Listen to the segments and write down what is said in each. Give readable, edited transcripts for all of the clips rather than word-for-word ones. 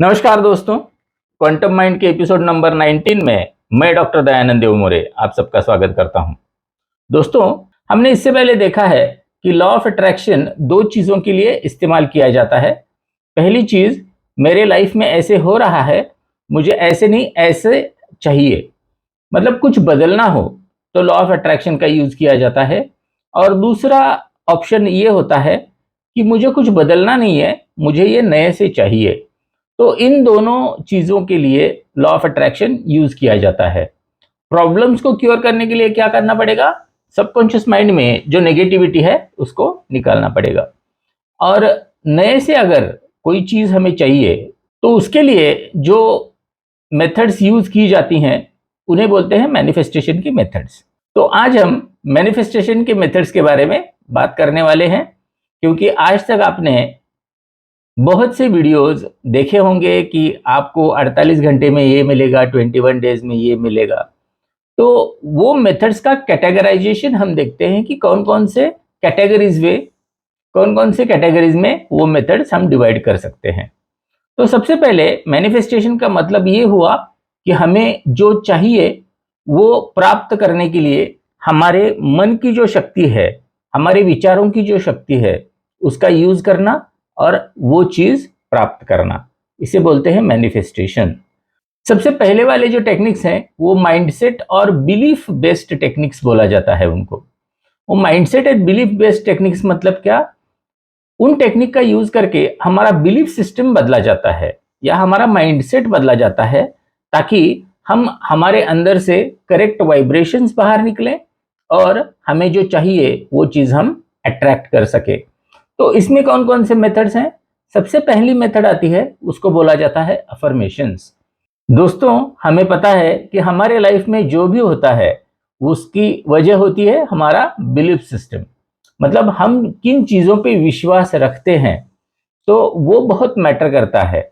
नमस्कार दोस्तों, quantum mind के एपिसोड नंबर 19 में मैं डॉक्टर दयानंद देवमोरे आप सबका स्वागत करता हूं। दोस्तों, हमने इससे पहले देखा है कि लॉ ऑफ अट्रैक्शन दो चीज़ों के लिए इस्तेमाल किया जाता है। पहली चीज़, मेरे लाइफ में ऐसे हो रहा है, मुझे ऐसे नहीं ऐसे चाहिए, मतलब कुछ बदलना हो तो लॉ ऑफ अट्रैक्शन का यूज़ किया जाता है। और दूसरा ऑप्शन ये होता है कि मुझे कुछ बदलना नहीं है, मुझे ये नए से चाहिए। तो इन दोनों चीज़ों के लिए लॉ ऑफ अट्रैक्शन यूज़ किया जाता है। प्रॉब्लम्स को क्योर करने के लिए क्या करना पड़ेगा? सबकॉन्शियस माइंड में जो नेगेटिविटी है उसको निकालना पड़ेगा। और नए से अगर कोई चीज़ हमें चाहिए तो उसके लिए जो मेथड्स यूज़ की जाती हैं उन्हें बोलते हैं मैनिफेस्टेशन की मेथड्स। तो आज हम मैनिफेस्टेशन के मेथड्स के बारे में बात करने वाले हैं, क्योंकि आज तक आपने बहुत से वीडियोस देखे होंगे कि आपको 48 घंटे में ये मिलेगा, 21 डेज में ये मिलेगा। तो वो मेथड्स का कैटेगराइजेशन हम देखते हैं कि कौन कौन से कैटेगरीज में वो मेथड्स हम डिवाइड कर सकते हैं। तो सबसे पहले मैनिफेस्टेशन का मतलब ये हुआ कि हमें जो चाहिए वो प्राप्त करने के लिए हमारे मन की जो शक्ति है, हमारे विचारों की जो शक्ति है, उसका यूज करना और वो चीज प्राप्त करना, इसे बोलते हैं मैनिफेस्टेशन। सबसे पहले वाले जो टेक्निक्स हैं वो माइंडसेट और बिलीफ बेस्ड टेक्निक्स बोला जाता है उनको। वो mindset and belief based techniques मतलब क्या? उन टेक्निक का यूज करके हमारा बिलीफ सिस्टम बदला जाता है या हमारा माइंडसेट बदला जाता है, ताकि हम हमारे अंदर से करेक्ट वाइब्रेशंस बाहर निकलें और हमें जो चाहिए वो चीज हम अट्रैक्ट कर सके। तो इसमें कौन कौन से मेथड्स हैं? सबसे पहली मेथड आती है, उसको बोला जाता है अफर्मेशंस। दोस्तों, हमें पता है कि हमारे लाइफ में जो भी होता है उसकी वजह होती है हमारा बिलीफ सिस्टम। मतलब हम किन चीज़ों पे विश्वास रखते हैं, तो वो बहुत मैटर करता है।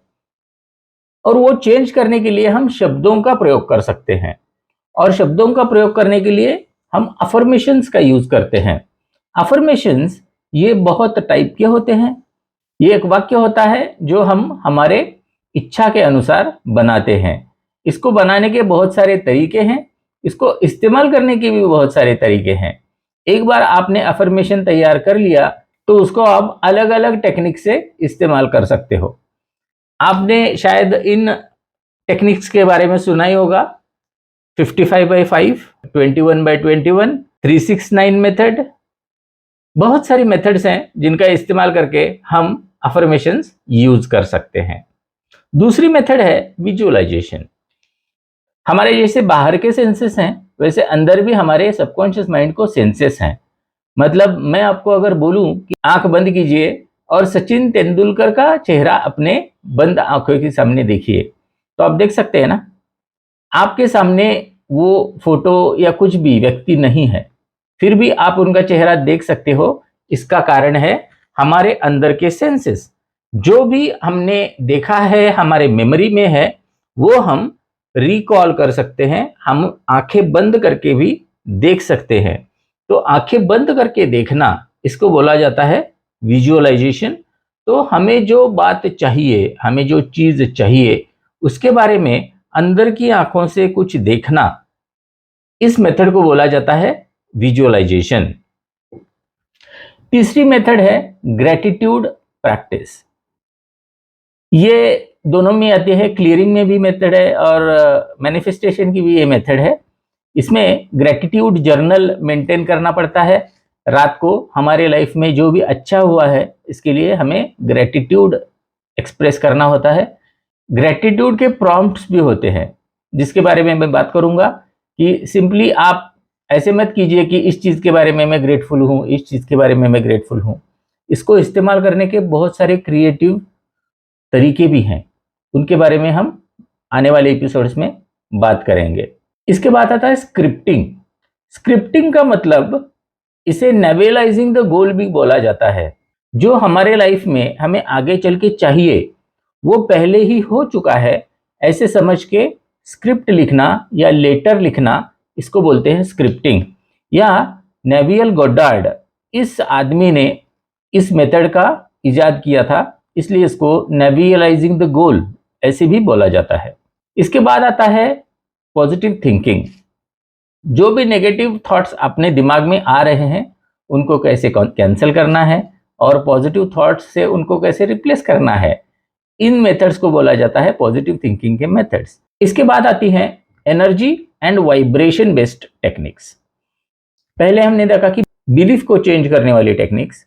और वो चेंज करने के लिए हम शब्दों का प्रयोग कर सकते हैं, और शब्दों का प्रयोग करने के लिए हम अफर्मेशंस का यूज करते हैं। अफर्मेशंस ये बहुत टाइप के होते हैं। ये एक वाक्य होता है जो हम हमारे इच्छा के अनुसार बनाते हैं। इसको बनाने के बहुत सारे तरीके हैं, इसको इस्तेमाल करने के भी बहुत सारे तरीके हैं। एक बार आपने अफर्मेशन तैयार कर लिया तो उसको आप अलग अलग टेक्निक से इस्तेमाल कर सकते हो। आपने शायद इन टेक्निक्स के बारे में सुना ही होगा। 55/5, 21/21, 369 मेथड। बहुत सारी मेथड्स हैं जिनका इस्तेमाल करके हम अफर्मेशंस यूज कर सकते हैं। दूसरी मेथड है विजुअलाइजेशन। हमारे जैसे बाहर के सेंसेस हैं, वैसे अंदर भी हमारे सबकॉन्शियस माइंड को सेंसेस हैं। मतलब मैं आपको अगर बोलूं कि आंख बंद कीजिए और सचिन तेंदुलकर का चेहरा अपने बंद आंखों के सामने देखिए, तो आप देख सकते हैं ना, आपके सामने वो फोटो या कुछ भी व्यक्ति नहीं है, फिर भी आप उनका चेहरा देख सकते हो। इसका कारण है हमारे अंदर के सेंसेस। जो भी हमने देखा है, हमारे मेमोरी में है, वो हम रिकॉल कर सकते हैं, हम आंखें बंद करके भी देख सकते हैं। तो आंखें बंद करके देखना, इसको बोला जाता है विजुअलाइजेशन। तो हमें जो बात चाहिए, हमें जो चीज चाहिए, उसके बारे में अंदर की आंखों से कुछ देखना, इस मेथड को बोला जाता है विजुअलाइजेशन। तीसरी मेथड है ग्रेटिट्यूड प्रैक्टिस। ये दोनों में आती है, क्लियरिंग में भी मेथड है और मैनिफेस्टेशन की भी ये मेथड है। इसमें ग्रेटिट्यूड जर्नल मेंटेन करना पड़ता है। रात को हमारे लाइफ में जो भी अच्छा हुआ है, इसके लिए हमें ग्रेटिट्यूड एक्सप्रेस करना होता है। ग्रेटिट्यूड के प्रॉम्प्ट्स भी होते हैं, जिसके बारे में मैं बात करूंगा। कि सिंपली आप ऐसे मत कीजिए कि इस चीज़ के बारे में मैं ग्रेटफुल हूँ, इस चीज़ के बारे में मैं ग्रेटफुल हूँ। इसको इस्तेमाल करने के बहुत सारे क्रिएटिव तरीके भी हैं, उनके बारे में हम आने वाले एपिसोड्स में बात करेंगे। इसके बाद आता है स्क्रिप्टिंग। स्क्रिप्टिंग का मतलब, इसे नेवेलाइजिंग द गोल भी बोला जाता है। जो हमारे लाइफ में हमें आगे चल के चाहिए वो पहले ही हो चुका है, ऐसे समझ के स्क्रिप्ट लिखना या लेटर लिखना, इसको बोलते हैं स्क्रिप्टिंग। या नेवियल गोडार्ड, इस आदमी ने इस मेथड का इजाद किया था, इसलिए इसको नेवियलाइजिंग द गोल ऐसे भी बोला जाता है। इसके बाद आता है पॉजिटिव थिंकिंग। जो भी नेगेटिव थॉट्स अपने दिमाग में आ रहे हैं उनको कैसे कैंसिल करना है और पॉजिटिव थॉट्स से उनको कैसे रिप्लेस करना है, इन मेथड्स को बोला जाता है पॉजिटिव थिंकिंग के मेथड्स। इसके बाद आती हैं energy and vibration based techniques. पहले हमने देखा कि बिलीफ को चेंज करने वाली टेक्निक्स।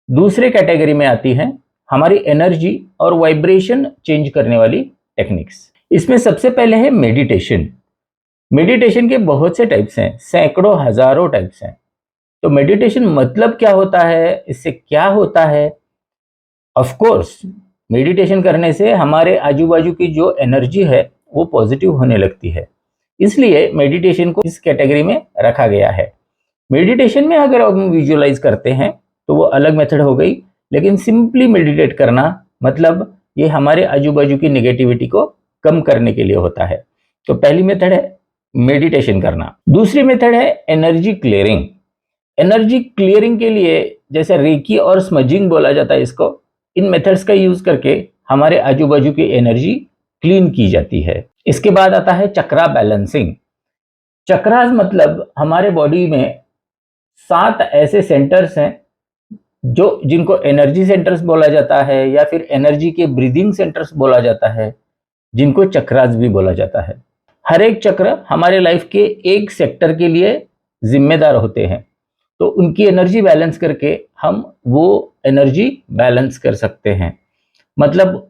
दूसरे कैटेगरी में आती है हमारी एनर्जी और वाइब्रेशन चेंज करने वाली टेक्निक्स। इसमें सबसे पहले है मेडिटेशन। मेडिटेशन के बहुत से टाइप्स हैं, सैकड़ों हजारों टाइप्स हैं। तो मेडिटेशन मतलब क्या होता है, इससे क्या होता है? ऑफ कोर्स मेडिटेशन करने से हमारे आजू बाजू की जो एनर्जी है वो पॉजिटिव होने लगती है, इसलिए मेडिटेशन को इस कैटेगरी में रखा गया है। मेडिटेशन में अगर हम विजुअलाइज करते हैं तो वो अलग मेथड हो गई, लेकिन सिंपली मेडिटेट करना मतलब ये हमारे आजू बाजू की नेगेटिविटी को कम करने के लिए होता है। तो पहली मेथड है मेडिटेशन करना। दूसरी मेथड है एनर्जी क्लियरिंग। एनर्जी क्लियरिंग के लिए जैसे रेकी और स्मजिंग बोला जाता है इसको, इन मेथड्स का यूज करके हमारे आजू बाजू की एनर्जी क्लीन की जाती है। इसके बाद आता है चक्रा बैलेंसिंग। चक्रास मतलब हमारे बॉडी में 7 ऐसे सेंटर्स हैं जो जिनको एनर्जी सेंटर्स बोला जाता है या फिर एनर्जी के ब्रीदिंग सेंटर्स बोला जाता है, जिनको चक्रास भी बोला जाता है। हर एक चक्र हमारे लाइफ के एक सेक्टर के लिए जिम्मेदार होते हैं, तो उनकी एनर्जी बैलेंस करके हम वो एनर्जी बैलेंस कर सकते हैं। मतलब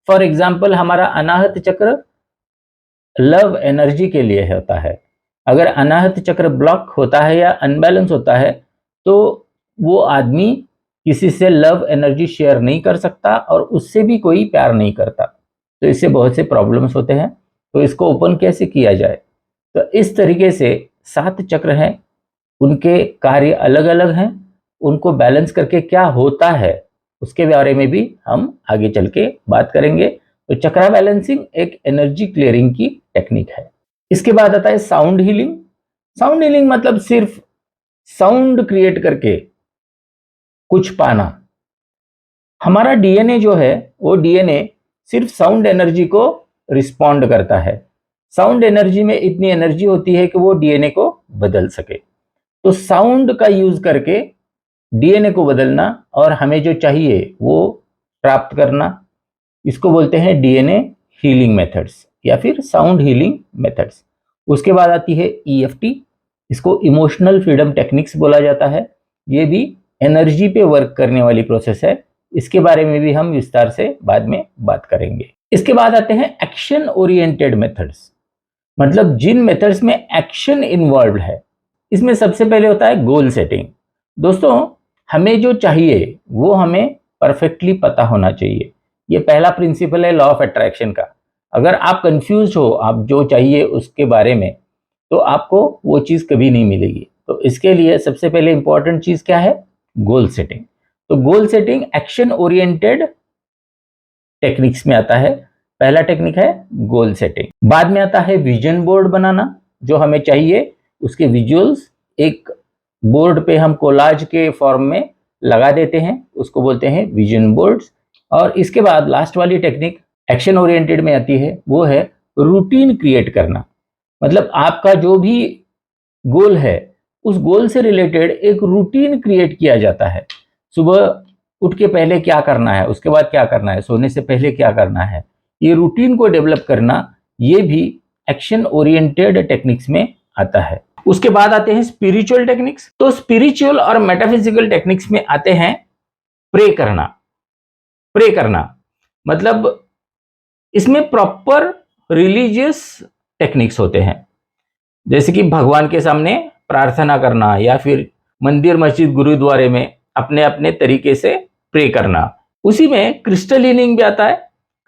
फॉर एग्जाम्पल हमारा अनाहत चक्र लव एनर्जी के लिए होता है। अगर अनाहत चक्र ब्लॉक होता है या अनबैलेंस होता है तो वो आदमी किसी से लव एनर्जी शेयर नहीं कर सकता और उससे भी कोई प्यार नहीं करता, तो इससे बहुत से प्रॉब्लम्स होते हैं। तो इसको ओपन कैसे किया जाए? तो इस तरीके से 7 चक्र हैं, उनके कार्य अलग अलग हैं, उनको बैलेंस करके क्या होता है उसके बारे में भी हम आगे चल के बात करेंगे। तो चक्रा बैलेंसिंग एक एनर्जी क्लियरिंग की टेक्निक है। इसके बाद आता है साउंड हीलिंग। साउंड हीलिंग मतलब सिर्फ साउंड क्रिएट करके कुछ पाना। हमारा डीएनए जो है वो डीएनए सिर्फ साउंड एनर्जी को रिस्पॉन्ड करता है। साउंड एनर्जी में इतनी एनर्जी होती है कि वो डीएनए को बदल सके। तो साउंड का यूज करके डीएनए को बदलना और हमें जो चाहिए वो प्राप्त करना, इसको बोलते हैं डीएनए हीलिंग मेथड्स या फिर साउंड हीलिंग मेथड्स। उसके बाद आती है ईएफटी। इसको इमोशनल फ्रीडम टेक्निक्स बोला जाता है। ये भी एनर्जी पे वर्क करने वाली प्रोसेस है, इसके बारे में भी हम विस्तार से बाद में बात करेंगे। इसके बाद आते हैं एक्शन ओरिएंटेड मेथड्स, मतलब जिन मेथड्स में एक्शन इन्वॉल्व है। इसमें सबसे पहले होता है गोल सेटिंग। दोस्तों हमें जो चाहिए वो हमें परफेक्टली पता होना चाहिए। ये पहला प्रिंसिपल है लॉ ऑफ अट्रैक्शन का। अगर आप कंफ्यूज हो आप जो चाहिए उसके बारे में, तो आपको वो चीज़ कभी नहीं मिलेगी। तो इसके लिए सबसे पहले इंपॉर्टेंट चीज़ क्या है? Goal setting. तो goal setting action oriented techniques में आता है। पहला टेक्निक है गोल सेटिंग। बाद में आता है विजन बोर्ड बनाना। जो हमें चाहिए उसके विजुअल्स एक बोर्ड पे हम कोलाज के फॉर्म में लगा देते हैं, उसको बोलते हैं विजन बोर्ड्स। और इसके बाद लास्ट वाली टेक्निक एक्शन ओरिएंटेड में आती है, वो है रूटीन क्रिएट करना। मतलब आपका जो भी गोल है उस गोल से रिलेटेड एक रूटीन क्रिएट किया जाता है। सुबह उठ के पहले क्या करना है, उसके बाद क्या करना है, सोने से पहले क्या करना है, ये रूटीन को डेवलप करना, ये भी एक्शन ओरिएंटेड टेक्निक्स में आता है। उसके बाद आते हैं स्पिरिचुअल टेक्निक्स। तो स्पिरिचुअल और मेटाफिजिकल टेक्निक्स में आते हैं प्रे करना। प्रे करना मतलब इसमें प्रॉपर रिलीजियस टेक्निक्स होते हैं, जैसे कि भगवान के सामने प्रार्थना करना या फिर मंदिर मस्जिद गुरुद्वारे में अपने अपने तरीके से प्रे करना। उसी में क्रिस्टल हीलिंग भी आता है।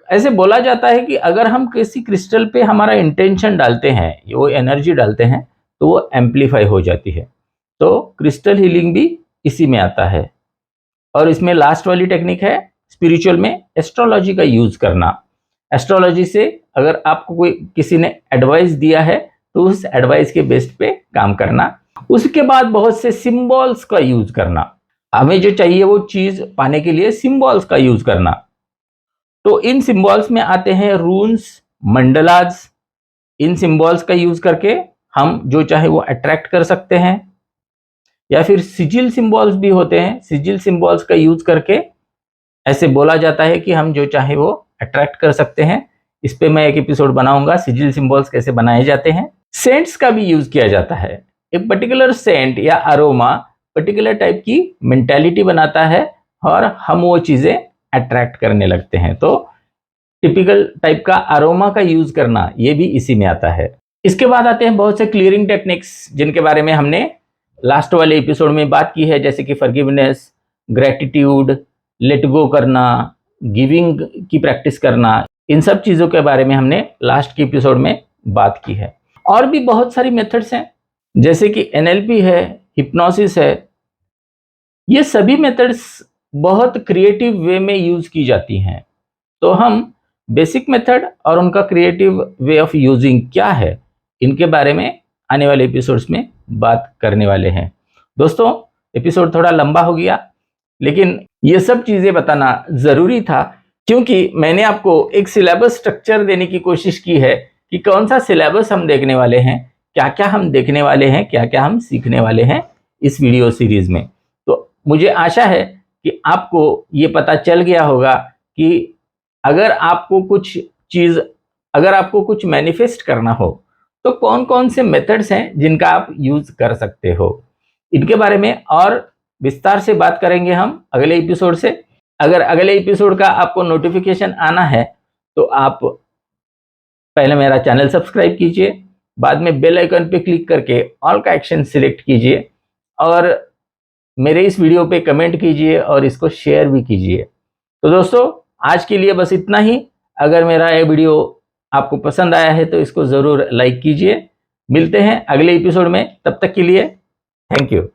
ऐसे बोला जाता है कि अगर हम किसी क्रिस्टल पे हमारा इंटेंशन डालते हैं, वो एनर्जी डालते हैं, तो वो एम्पलीफाई हो जाती है। तो क्रिस्टल हीलिंग भी इसी में आता है। और इसमें लास्ट वाली टेक्निक है स्पिरिचुअल में एस्ट्रोलॉजी का यूज करना। एस्ट्रोलॉजी से अगर आपको कोई किसी ने एडवाइस दिया है तो उस एडवाइस के बेस पे काम करना। उसके बाद बहुत से सिंबल्स का यूज करना। हमें जो चाहिए वो चीज पाने के लिए सिंबल्स का यूज करना। तो इन सिंबल्स में आते हैं रून्स, मंडलाज। इन सिंबल्स का यूज करके हम जो चाहे वो अट्रैक्ट कर सकते हैं, या फिर सिजिल सिंबल्स भी होते हैं। सिजिल सिंबल्स का यूज करके ऐसे बोला जाता है कि हम जो चाहे वो अट्रैक्ट कर सकते हैं। इस पे मैं एक एपिसोड बनाऊंगा, सिजिल सिंबल्स कैसे बनाए जाते हैं। सेंट्स का भी यूज किया जाता है। एक पर्टिकुलर सेंट या अरोमा पर्टिकुलर टाइप की मेंटालिटी बनाता है और हम वो चीजें अट्रैक्ट करने लगते हैं। तो टिपिकल टाइप का अरोमा का यूज करना ये भी इसी में आता है। इसके बाद आते हैं बहुत से क्लियरिंग टेक्निक्स, जिनके बारे में हमने लास्ट वाले एपिसोड में बात की है, जैसे कि फॉरगिवनेस, ग्रेटिट्यूड, लेट गो करना, गिविंग की प्रैक्टिस करना। इन सब चीजों के बारे में हमने लास्ट के एपिसोड में बात की है। और भी बहुत सारी मेथड्स हैं, जैसे कि एनएलपी है, हिप्नोसिस है। ये सभी मेथड्स बहुत क्रिएटिव वे में यूज की जाती हैं। तो हम बेसिक मेथड और उनका क्रिएटिव वे ऑफ यूजिंग क्या है, इनके बारे में आने वाले एपिसोड्स में बात करने वाले हैं। दोस्तों, एपिसोड थोड़ा लंबा हो गया, लेकिन ये सब चीजें बताना जरूरी था, क्योंकि मैंने आपको एक सिलेबस स्ट्रक्चर देने की कोशिश की है कि कौन सा सिलेबस हम देखने वाले हैं, क्या क्या हम देखने वाले हैं, क्या क्या हम सीखने वाले हैं इस वीडियो सीरीज में। तो मुझे आशा है कि आपको ये पता चल गया होगा कि अगर आपको कुछ मैनिफेस्ट करना हो तो कौन कौन से मेथड्स हैं जिनका आप यूज कर सकते हो। इनके बारे में और विस्तार से बात करेंगे हम अगले एपिसोड से। अगर अगले एपिसोड का आपको नोटिफिकेशन आना है तो आप पहले मेरा चैनल सब्सक्राइब कीजिए, बाद में बेल आइकन पे क्लिक करके ऑल का एक्शन सिलेक्ट कीजिए और मेरे इस वीडियो पे कमेंट कीजिए और इसको शेयर भी कीजिए। तो दोस्तों, आज के लिए बस इतना ही। अगर मेरा ये वीडियो आपको पसंद आया है तो इसको ज़रूर लाइक कीजिए। मिलते हैं अगले एपिसोड में, तब तक के लिए थैंक यू।